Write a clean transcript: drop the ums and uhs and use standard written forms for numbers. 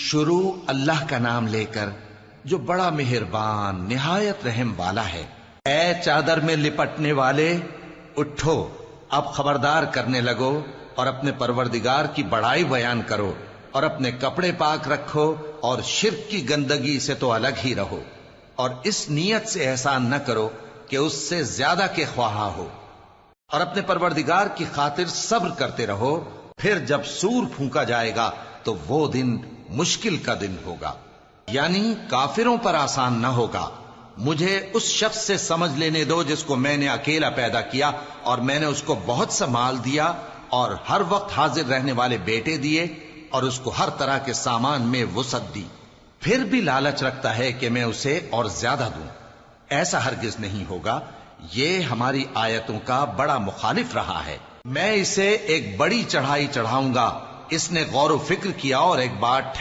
شروع اللہ کا نام لے کر جو بڑا مہربان نہایت رحم والا ہے۔ اے چادر میں لپٹنے والے، اٹھو، اب خبردار کرنے لگو اور اپنے پروردگار کی بڑائی بیان کرو، اور اپنے کپڑے پاک رکھو اور شرک کی گندگی سے تو الگ ہی رہو، اور اس نیت سے احسان نہ کرو کہ اس سے زیادہ کے خواہاں ہو، اور اپنے پروردگار کی خاطر صبر کرتے رہو۔ پھر جب سور پھونکا جائے گا تو وہ دن مشکل کا دن ہوگا، یعنی کافروں پر آسان نہ ہوگا۔ مجھے اس شخص سے سمجھ لینے دو جس کو میں نے اکیلا پیدا کیا، اور میں نے اس کو بہت سا مال دیا اور ہر وقت حاضر رہنے والے بیٹے دیے، اور اس کو ہر طرح کے سامان میں وسعت دی، پھر بھی لالچ رکھتا ہے کہ میں اسے اور زیادہ دوں۔ ایسا ہرگز نہیں ہوگا، یہ ہماری آیتوں کا بڑا مخالف رہا ہے۔ میں اسے ایک بڑی چڑھائی چڑھاؤں گا۔ اس نے غور و فکر کیا اور ایک بات